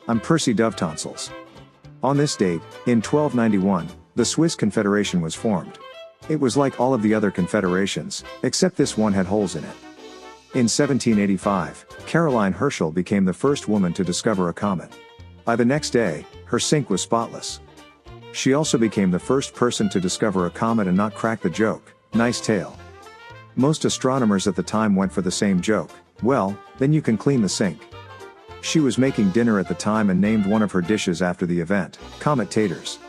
I'm Percy Dovetonsils. On this date, in 1291, the Swiss Confederation was formed. It was like all of the other confederations, except this one had holes in it. In 1785, Caroline Herschel became the first woman to discover a comet. By the next day, her sync was spotless. She also became the first person to discover a comet and not crack the joke, nice tail. Most astronomers at the time went for the same joke, well, then you can clean the sink. She was making dinner at the time and named one of her dishes after the event, comet taters.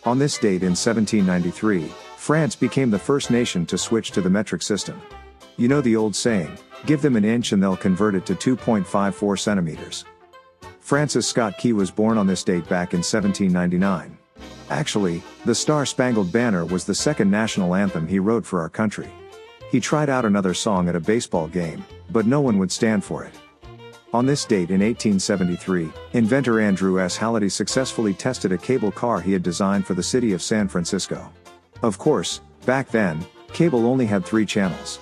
On this date in 1793, France became the first nation to switch to the metric system. You know the old saying, give them an inch and they'll convert it to 2.54 centimeters. Francis Scott Key was born on this date back in 1799. Actually, the Star-Spangled Banner was the second national anthem he wrote for our country. He tried out another song at a baseball game, but no one would stand for it. On this date in 1873, inventor Andrew S. Halliday successfully tested a cable car he had designed for the city of San Francisco. Of course, back then, cable only had 3 channels.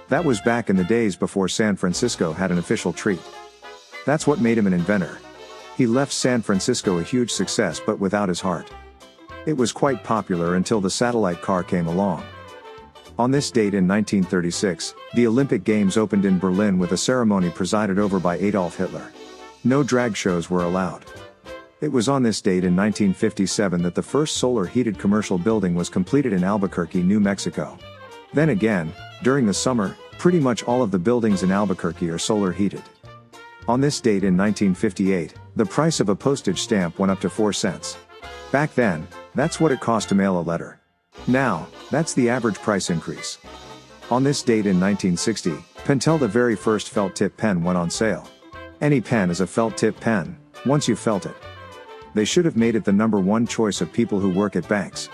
That was back in the days before San Francisco had an official treat. That's what made him an inventor. He left San Francisco a huge success but without his heart. It was quite popular until the satellite car came along. On this date in 1936, the Olympic Games opened in Berlin with a ceremony presided over by Adolf Hitler. No drag shows were allowed. It was on this date in 1957 that the first solar-heated commercial building was completed in Albuquerque, New Mexico. Then again, during the summer, pretty much all of the buildings in Albuquerque are solar-heated. On this date in 1958, the price of a postage stamp went up to 4 cents. Back then, that's what it cost to mail a letter. Now, that's the average price increase. On this date in 1960, Pentel, the very first felt tip pen, went on sale. Any pen is a felt tip pen, once you felt it. They should have made it the #1 choice of people who work at banks.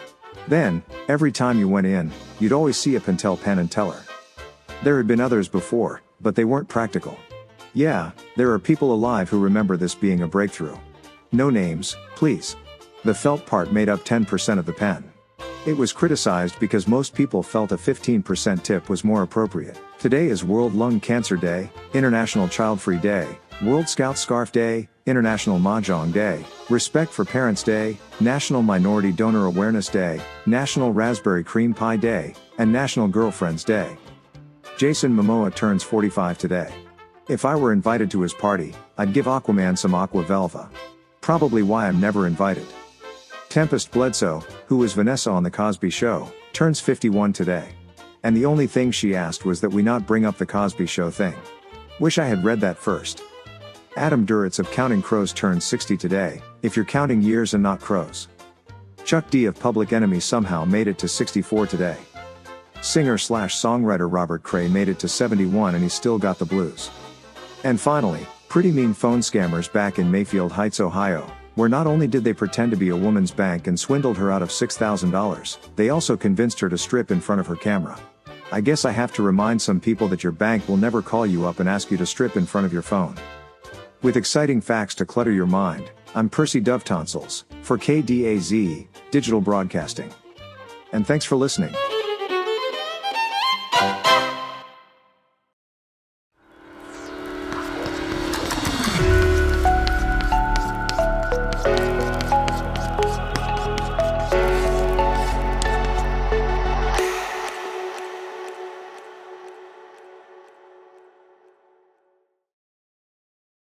Then, every time you went in, you'd always see a Pentel pen and teller. There had been others before, but they weren't practical. Yeah, there are people alive who remember this being a breakthrough. No names, please. The felt part made up 10% of the pen. It was criticized because most people felt a 15% tip was more appropriate. Today is World Lung Cancer Day, International Child Free Day, World Scout Scarf Day, International Mahjong Day, Respect for Parents Day, National Minority Donor Awareness Day, National Raspberry Cream Pie Day, and National Girlfriends Day. Jason Momoa turns 45 today. If I were invited to his party, I'd give Aquaman some Aqua Velva. Probably why I'm never invited. Tempest Bledsoe, who was Vanessa on The Cosby Show, turns 51 today. And the only thing she asked was that we not bring up The Cosby Show thing. Wish I had read that first. Adam Duritz of Counting Crows turns 60 today, if you're counting years and not crows. Chuck D of Public Enemy somehow made it to 64 today. Singer/songwriter Robert Cray made it to 71 and he still got the blues. And finally, pretty mean phone scammers back in Mayfield Heights, Ohio, where not only did they pretend to be a woman's bank and swindled her out of $6,000, they also convinced her to strip in front of her camera. I guess I have to remind some people that your bank will never call you up and ask you to strip in front of your phone. With exciting facts to clutter your mind, I'm Percy Dovetonsils, for KDAZ, Digital Broadcasting. And thanks for listening.